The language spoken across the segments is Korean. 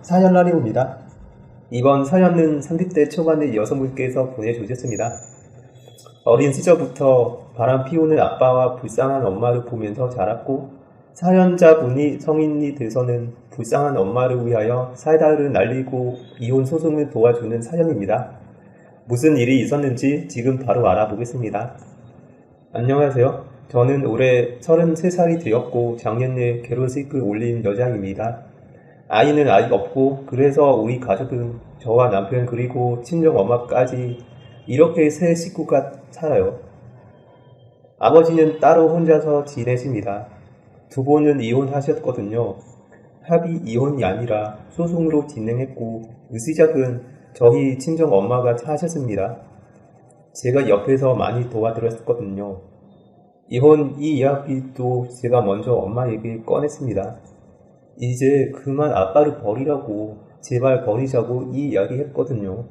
사연날이옵니다. 이번 사연은 30대 초반의 여성분께서 보내주셨습니다. 어린 시절부터 바람 피우는 아빠와 불쌍한 엄마를 보면서 자랐고 사연자분이 성인이 돼서는 불쌍한 엄마를 위하여 사이다를 날리고 이혼 소송을 도와주는 사연입니다. 무슨 일이 있었는지 지금 바로 알아보겠습니다. 안녕하세요. 저는 올해 33살이 되었고 작년에 결혼식을 올린 여자입니다. 아이는 아직 없고 그래서 우리 가족은 저와 남편 그리고 친정 엄마까지 이렇게 세 식구가 살아요. 아버지는 따로 혼자서 지내십니다. 두 분은 이혼하셨거든요. 합의 이혼이 아니라 소송으로 진행했고 그 시작은 저희 친정 엄마가 하셨습니다. 제가 옆에서 많이 도와드렸거든요. 이혼 이 이야기도 제가 먼저 엄마에게 꺼냈습니다. 이제 그만 아빠를 버리라고 제발 버리자고 이 이야기 했거든요.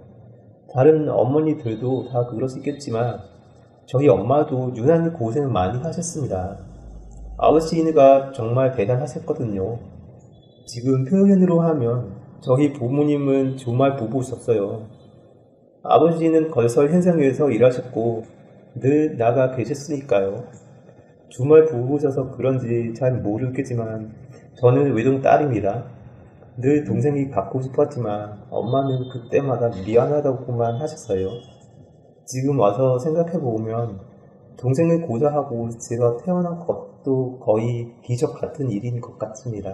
다른 어머니들도 다 그러시겠지만 저희 엄마도 유난히 고생을 많이 하셨습니다. 아버지가 정말 대단하셨거든요. 지금 표현으로 하면 저희 부모님은 정말 부부셨어요. 아버지는 건설 현장에서 일하셨고 늘 나가 계셨으니까요. 주말 부부셔서 그런지 잘 모르겠지만 저는 외동딸입니다. 늘 동생이 갖고 싶었지만 엄마는 그때마다 미안하다고만 하셨어요. 지금 와서 생각해보면 동생을 고자하고 제가 태어난 것도 거의 기적 같은 일인 것 같습니다.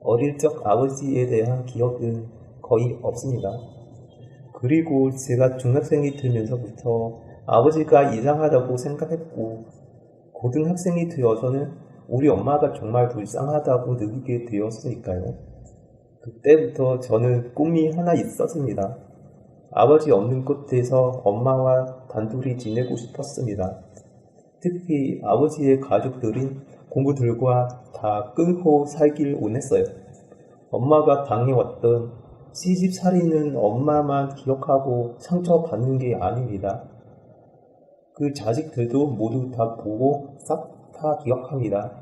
어릴 적 아버지에 대한 기억은 거의 없습니다. 그리고 제가 중학생이 되면서부터 아버지가 이상하다고 생각했고 고등학생이 되어서는 우리 엄마가 정말 불쌍하다고 느끼게 되었으니까요. 그때부터 저는 꿈이 하나 있었습니다. 아버지 없는 곳에서 엄마와 단둘이 지내고 싶었습니다. 특히 아버지의 가족들인 공부들과 다 끊고 살길 원했어요. 엄마가 당해왔던 시집살이는 엄마만 기억하고 상처받는 게 아닙니다. 그 자식들도 모두 다 보고 싹 다 기억합니다.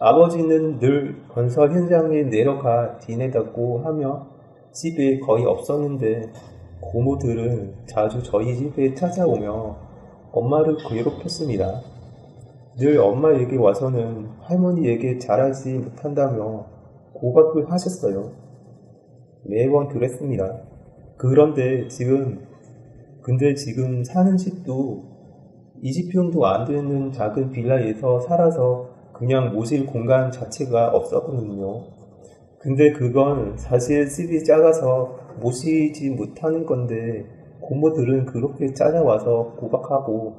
아버지는 늘 건설 현장에 내려가 지내다고 하며 집에 거의 없었는데 고모들은 자주 저희 집에 찾아오며 엄마를 괴롭혔습니다. 늘 엄마에게 와서는 할머니에게 잘하지 못한다며 고박을 하셨어요. 매번 그랬습니다. 근데 지금 사는 집도 20평도 안 되는 작은 빌라에서 살아서 그냥 모실 공간 자체가 없었거든요. 근데 그건 사실 집이 작아서 모시지 못하는 건데 고모들은 그렇게 찾아와서 고박하고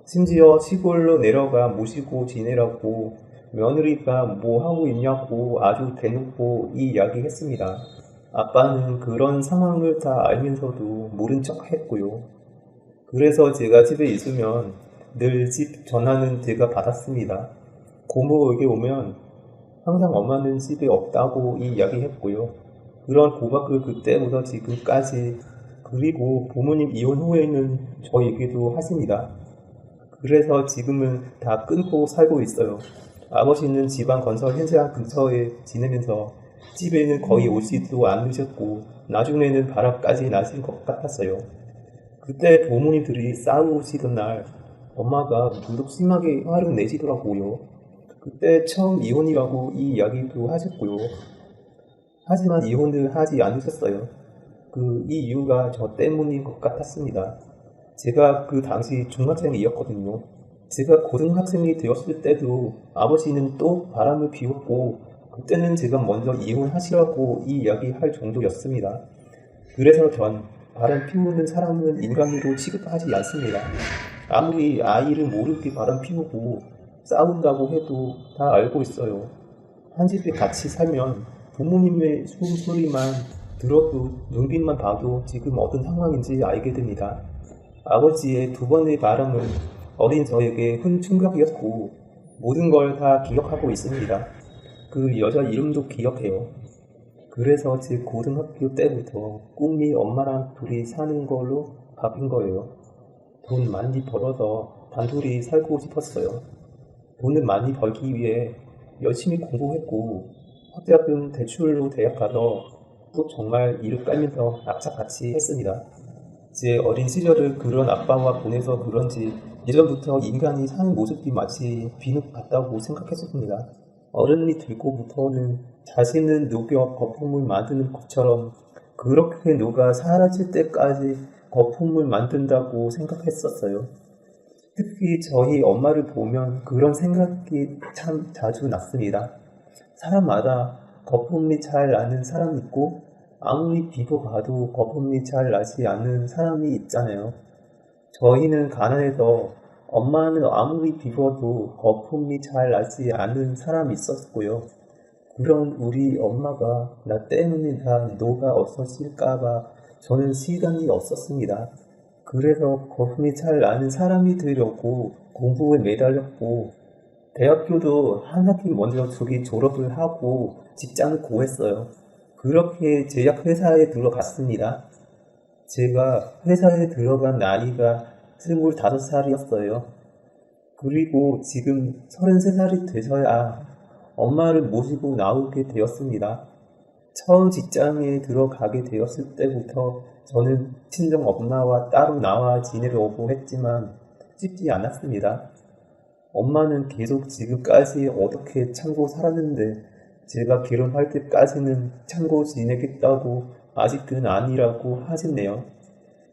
심지어 시골로 내려가 모시고 지내라고 며느리가 뭐 하고 있냐고 아주 대놓고 이 이야기 했습니다. 아빠는 그런 상황을 다 알면서도 모른 척 했고요. 그래서 제가 집에 있으면 늘 집 전화는 제가 받았습니다. 고모에게 오면 항상 엄마는 집에 없다고 이 이야기 했고요. 그런 고박을 그때부터 지금까지 그리고 부모님 이혼 후에는 저에게도 하십니다. 그래서 지금은 다 끊고 살고 있어요. 아버지는 집안 건설 현장 근처에 지내면서 집에는 거의 오지도 않으셨고 나중에는 바람까지 나실 것 같았어요. 그때 부모님들이 싸우시던 날 엄마가 유독 심하게 화를 내시더라고요. 그때 처음 이혼이라고 이 이야기도 하셨고요. 하지만 이혼을 하지 않으셨어요. 이 이유가 저 때문인 것 같았습니다. 제가 그 당시 중학생이었거든요. 제가 고등학생이 되었을 때도 아버지는 또 바람을 피웠고 그때는 제가 먼저 이혼하시라고 이 이야기할 정도였습니다. 그래서 전 바람 피우는 사람은 인간으로 취급하지 않습니다. 아무리 아이를 모르게 바람 피우고 싸운다고 해도 다 알고 있어요. 한 집에 같이 살면 부모님의 소리만 들어도 눈빛만 봐도 지금 어떤 상황인지 알게 됩니다. 아버지의 두 번의 바람은 어린 저에게 큰 충격이었고 모든 걸 다 기억하고 있습니다. 그 여자 이름도 기억해요. 그래서 제 고등학교 때부터 꿈이 엄마랑 둘이 사는 걸로 바뀐 거예요. 돈 많이 벌어서 단둘이 살고 싶었어요. 돈을 많이 벌기 위해 열심히 공부했고 학자금 대출로 대학 가서 또 정말 이를 깔면서 악착같이 했습니다. 제 어린 시절을 그런 아빠와 보내서 그런지 예전부터 인간이 사는 모습이 마치 비누 같다고 생각했었습니다. 어른이 되고부터는 자신은 녹여 거품을 만드는 것처럼 그렇게 녹아 사라질 때까지 거품을 만든다고 생각했었어요. 특히 저희 엄마를 보면 그런 생각이 참 자주 났습니다. 사람마다 거품이 잘 나는 사람이 있고 아무리 비벼봐도 거품이 잘 나지 않는 사람이 있잖아요. 저희는 가난해서 엄마는 아무리 비벼도 거품이 잘 나지 않는 사람이 있었고요. 그런 우리 엄마가 나 때문에 다 녹아 없어질까봐 저는 시간이 없었습니다. 그래서 거품이 잘 나는 사람이 되려고 공부에 매달렸고 대학교도 한 학기 먼저 저기 졸업을 하고 직장을 구했어요. 그렇게 제약회사에 들어갔습니다. 제가 회사에 들어간 나이가 25살이었어요. 그리고 지금 33살이 돼서야 엄마를 모시고 나오게 되었습니다. 처음 직장에 들어가게 되었을 때부터 저는 친정 엄마와 따로 나와 지내려고 했지만 쉽지 않았습니다. 엄마는 계속 지금까지 어떻게 참고 살았는데 제가 결혼할 때까지는 참고 지내겠다고 아직은 아니라고 하셨네요.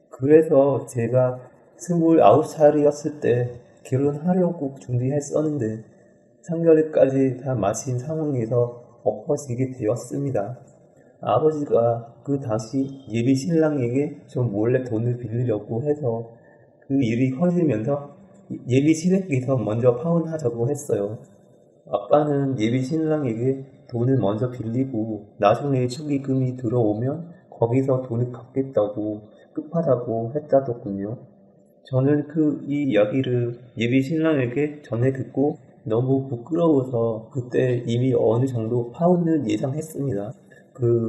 그래서 제가 29살이었을 때 결혼하려고 준비했었는데 3개월까지 다 마친 상황에서 엎어지게 되었습니다. 아버지가 그 당시 예비 신랑에게 좀 몰래 돈을 빌리려고 해서 그 일이 커지면서 예비 신랑에게서 먼저 파혼하자고 했어요. 아빠는 예비 신랑에게 돈을 먼저 빌리고 나중에 축의금이 들어오면 거기서 돈을 갚겠다고 급하다고 했다더군요. 저는 이 이야기를 예비 신랑에게 전해 듣고 너무 부끄러워서 그때 이미 어느 정도 파혼을 예상했습니다.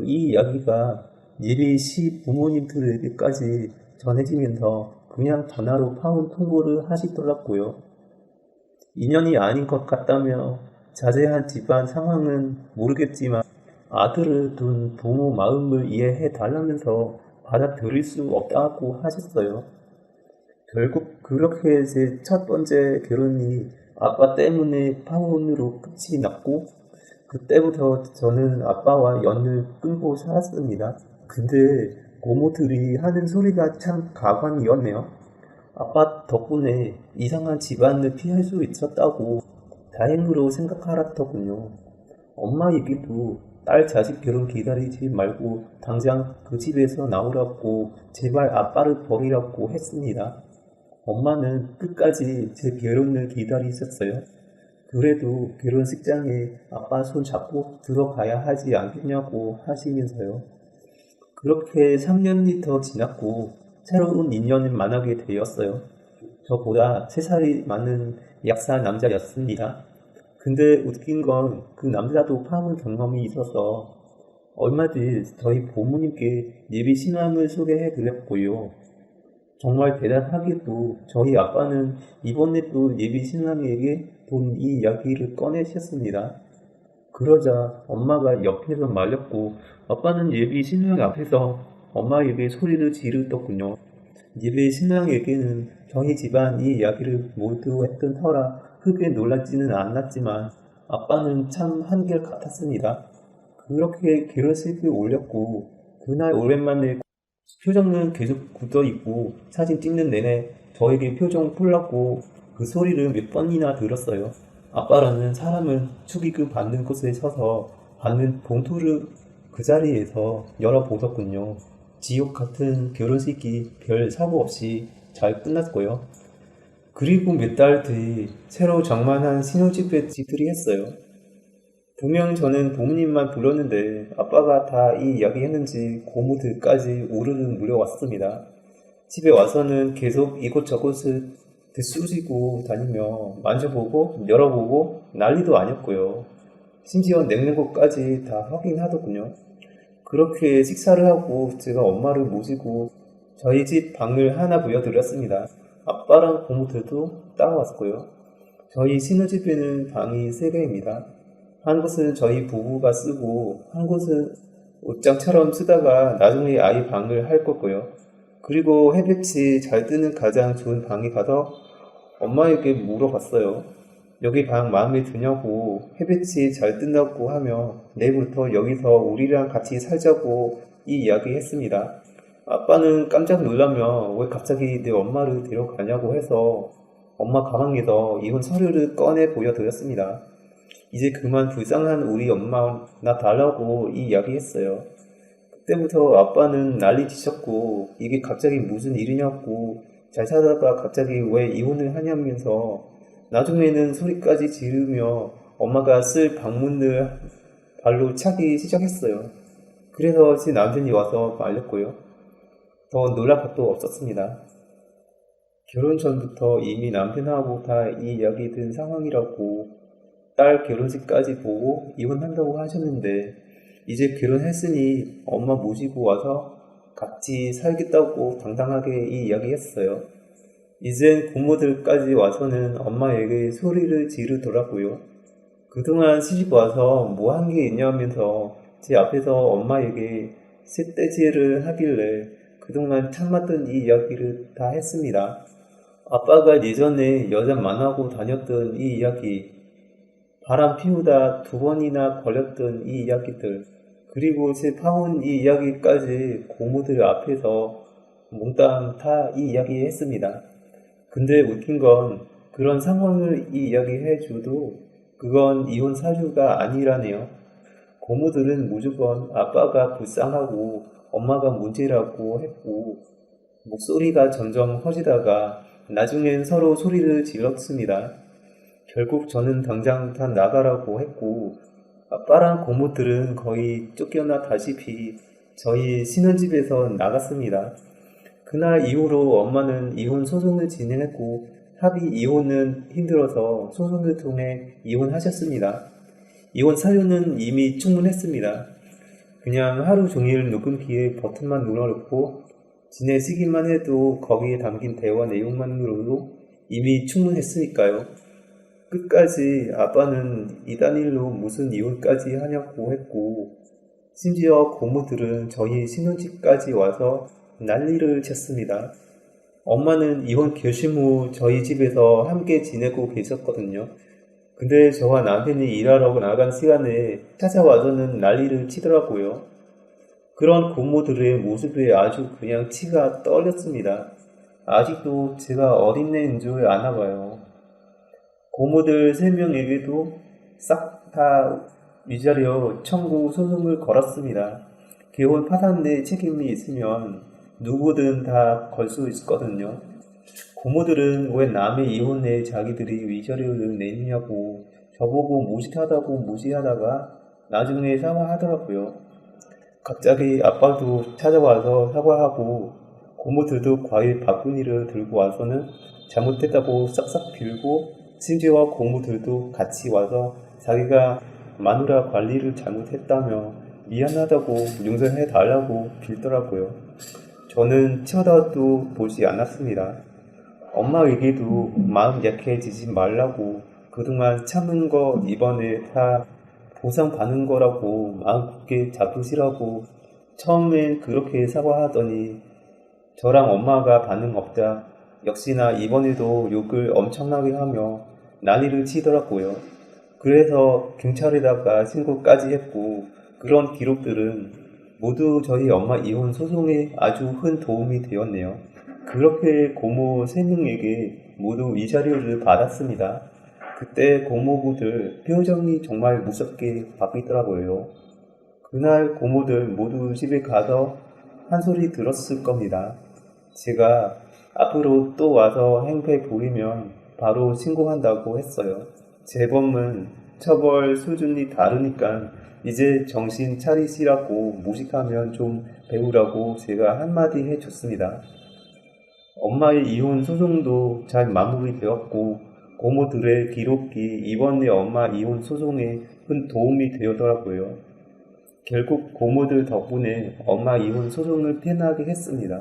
이 이야기가 예비 시 부모님들에게까지 전해지면서 그냥 전화로 파혼 통보를 하시더라고요. 인연이 아닌 것 같다며 자세한 집안 상황은 모르겠지만 아들을 둔 부모 마음을 이해해 달라면서 받아들일 수 없다고 하셨어요. 결국 그렇게 제 첫 번째 결혼이 아빠 때문에 파혼으로 끝이 났고 그때부터 저는 아빠와 연을 끊고 살았습니다. 근데 고모들이 하는 소리가 참 가관이었네요. 아빠 덕분에 이상한 집안을 피할 수 있었다고 다행으로 생각하았더군요. 엄마 얘기도 딸 자식 결혼 기다리지 말고 당장 그 집에서 나오라고 제발 아빠를 버리라고 했습니다. 엄마는 끝까지 제 결혼을 기다리셨어요. 그래도 결혼식장에 아빠 손 잡고 들어가야 하지 않겠냐고 하시면서요. 그렇게 3년이 더 지났고 새로운 인연을 만나게 되었어요. 저보다 3살이 많은 약사 남자였습니다. 근데 웃긴 건 그 남자도 파혼 경험이 있어서 얼마 뒤 저희 부모님께 예비 신앙을 소개해 드렸고요. 정말 대단하게도 저희 아빠는 이번에 또 예비 신랑에게 돈 이야기를 꺼내셨습니다. 그러자 엄마가 옆에서 말렸고 아빠는 예비 신랑 앞에서 엄마에게 소리를 지르더군요. 예비 신랑에게는 저희 집안 이 이야기를 모두 했던 터라 크게 놀라지는 않았지만 아빠는 참 한결 같았습니다. 그렇게 결혼식을 올렸고 그날 오랜만에 표정은 계속 굳어있고 사진 찍는 내내 저에게 표정 폴랐고 그 소리를 몇 번이나 들었어요. 아빠라는 사람은 축의금 받는 곳에 서서 받는 봉투를 그 자리에서 열어보더군요. 지옥 같은 결혼식이 별 사고 없이 잘 끝났고요. 그리고 몇 달 뒤 새로 장만한 신혼집에 집들이 했어요. 분명 저는 부모님만 불렀는데 아빠가 다 이 이야기 했는지 고모들까지 우르르 물려왔습니다. 집에 와서는 계속 이곳저곳을 들쑤시고 다니며 만져보고 열어보고 난리도 아니었고요. 심지어 냉장고까지 다 확인하더군요. 그렇게 식사를 하고 제가 엄마를 모시고 저희 집 방을 하나 보여드렸습니다. 아빠랑 고모들도 따라왔고요. 저희 신혼집에는 방이 3개입니다. 한 곳은 저희 부부가 쓰고 한 곳은 옷장처럼 쓰다가 나중에 아이 방을 할 거고요. 그리고 햇볕이 잘 뜨는 가장 좋은 방에 가서 엄마에게 물어봤어요. 여기 방 마음에 드냐고. 햇볕이 잘 뜬다고 하면 내일부터 여기서 우리랑 같이 살자고 이 이야기 했습니다. 아빠는 깜짝 놀라며 왜 갑자기 내 엄마를 데려가냐고 해서 엄마 가방에서 이혼 서류를 꺼내 보여드렸습니다. 이제 그만 불쌍한 우리 엄마 나 달라고 이 이야기 했어요. 그때부터 아빠는 난리 치셨고 이게 갑자기 무슨 일이냐고 잘 살다가 갑자기 왜 이혼을 하냐면서 나중에는 소리까지 지르며 엄마가 쓸 방문을 발로 차기 시작했어요. 그래서 제 남편이 와서 말렸고요. 더 놀랄 것도 없었습니다. 결혼 전부터 이미 남편하고 다 이 이야기 든 상황이라고 딸 결혼식까지 보고 이혼한다고 하셨는데 이제 결혼했으니 엄마 모시고 와서 같이 살겠다고 당당하게 이 이야기 했어요. 이젠 고모들까지 와서는 엄마에게 소리를 지르더라고요. 그동안 시집 와서 뭐 한 게 있냐면서 제 앞에서 엄마에게 삿대질을 하길래 그동안 참았던 이 이야기를 다 했습니다. 아빠가 예전에 여자 만나고 다녔던 이 이야기, 바람 피우다 2번이나 걸렸던 이 이야기들, 그리고 제 파혼 이 이야기까지 고모들 앞에서 몽땅 다 이 이야기 했습니다. 근데 웃긴 건 그런 상황을 이 이야기 해줘도 그건 이혼 사유가 아니라네요. 고모들은 무조건 아빠가 불쌍하고 엄마가 문제라고 했고 목소리가 점점 커지다가 나중엔 서로 소리를 질렀습니다. 결국 저는 당장 다 나가라고 했고 아빠랑 고모들은 거의 쫓겨나다시피 저희 신혼집에서 나갔습니다. 그날 이후로 엄마는 이혼 소송을 진행했고 합의 이혼은 힘들어서 소송을 통해 이혼하셨습니다. 이혼 사유는 이미 충분했습니다. 그냥 하루 종일 녹음기에 버튼만 눌러놓고 지내시기만 해도 거기에 담긴 대화 내용만으로도 이미 충분했으니까요. 끝까지 아빠는 이단 일로 무슨 이혼까지 하냐고 했고 심지어 고모들은 저희 신혼집까지 와서 난리를 쳤습니다. 엄마는 이혼 결심 후 저희 집에서 함께 지내고 계셨거든요. 근데 저와 남편이 일하러 나간 시간에 찾아와서는 난리를 치더라고요. 그런 고모들의 모습에 아주 그냥 치가 떨렸습니다. 아직도 제가 어린애인 줄 아나 봐요. 고모들 3명에게도 싹 다 위자료 청구 소송을 걸었습니다. 개혼 파산의 책임이 있으면 누구든 다 걸 수 있거든요. 고모들은 왜 남의 이혼에 자기들이 위자료를 내느냐고 저보고 무식하다고 무시하다가 나중에 사과하더라고요. 갑자기 아빠도 찾아와서 사과하고 고모들도 과일 바구니를 들고 와서는 잘못했다고 싹싹 빌고 심지어 고모들도 같이 와서 자기가 마누라 관리를 잘못했다며 미안하다고 용서해달라고 빌더라고요. 저는 쳐다도 보지 않았습니다. 엄마에게도 마음 약해지지 말라고 그동안 참은 거 이번에 다 보상받는 거라고 마음 굳게 잡으시라고 처음엔 그렇게 사과하더니 저랑 엄마가 반응 없자 역시나 이번에도 욕을 엄청나게 하며 난리를 치더라고요. 그래서 경찰에다가 신고까지 했고 그런 기록들은 모두 저희 엄마 이혼 소송에 아주 큰 도움이 되었네요. 그렇게 고모 3명에게 모두 위자료를 받았습니다. 그때 고모부들 표정이 정말 무섭게 바뀌더라고요. 그날 고모들 모두 집에 가서 한 소리 들었을 겁니다. 제가 앞으로 또 와서 행패 부리면 바로 신고한다고 했어요. 재범은 처벌 수준이 다르니까 이제 정신 차리시라고 무식하면 좀 배우라고 제가 한마디 해줬습니다. 엄마의 이혼 소송도 잘 마무리되었고 고모들의 기록이 이번에 엄마 이혼 소송에 큰 도움이 되더라고요. 결국 고모들 덕분에 엄마 이혼 소송을 패나게 했습니다.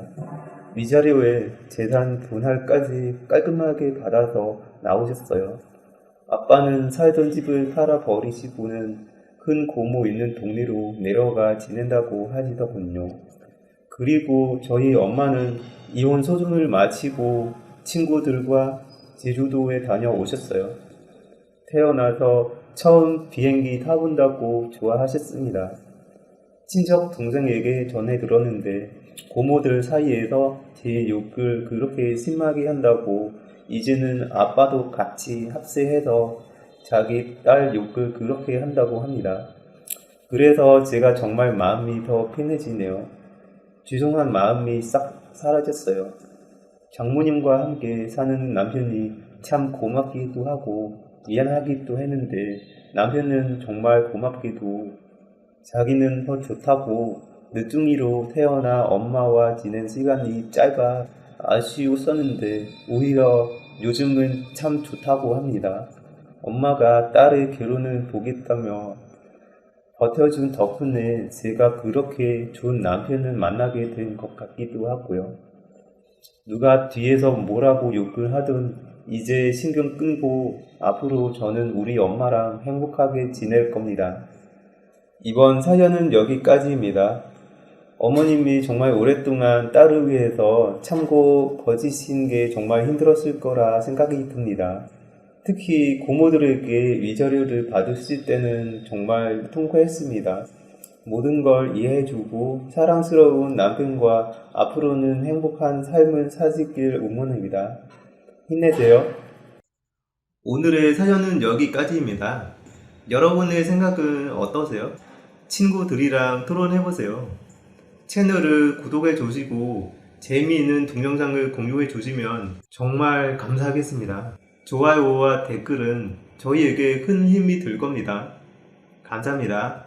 위자료에 재산 분할까지 깔끔하게 받아서 나오셨어요. 아빠는 살던 집을 팔아버리시고는 큰 고모 있는 동네로 내려가 지낸다고 하시더군요. 그리고 저희 엄마는 이혼 소송을 마치고 친구들과 제주도에 다녀오셨어요. 태어나서 처음 비행기 타본다고 좋아하셨습니다. 친척 동생에게 전해 들었는데 고모들 사이에서 제 욕을 그렇게 심하게 한다고 이제는 아빠도 같이 합세해서 자기 딸 욕을 그렇게 한다고 합니다. 그래서 제가 정말 마음이 더 편해지네요. 죄송한 마음이 싹 사라졌어요. 장모님과 함께 사는 남편이 참 고맙기도 하고 미안하기도 했는데 남편은 정말 고맙게도 자기는 더 좋다고 늦둥이로 태어나 엄마와 지낸 시간이 짧아 아쉬웠었는데 오히려 요즘은 참 좋다고 합니다. 엄마가 딸의 결혼을 보겠다며 버텨준 덕분에 제가 그렇게 좋은 남편을 만나게 된 것 같기도 하고요. 누가 뒤에서 뭐라고 욕을 하든 이제 신경 끄고 앞으로 저는 우리 엄마랑 행복하게 지낼 겁니다. 이번 사연은 여기까지입니다. 어머님이 정말 오랫동안 딸을 위해서 참고 버티신 게 정말 힘들었을 거라 생각이 듭니다. 특히 고모들에게 위자료를 받으실 때는 정말 통쾌했습니다. 모든 걸 이해해주고 사랑스러운 남편과 앞으로는 행복한 삶을 사시길 응원합니다. 힘내세요. 오늘의 사연은 여기까지입니다. 여러분의 생각은 어떠세요? 친구들이랑 토론해보세요. 채널을 구독해 주시고 재미있는 동영상을 공유해 주시면 정말 감사하겠습니다. 좋아요와 댓글은 저희에게 큰 힘이 될 겁니다. 감사합니다.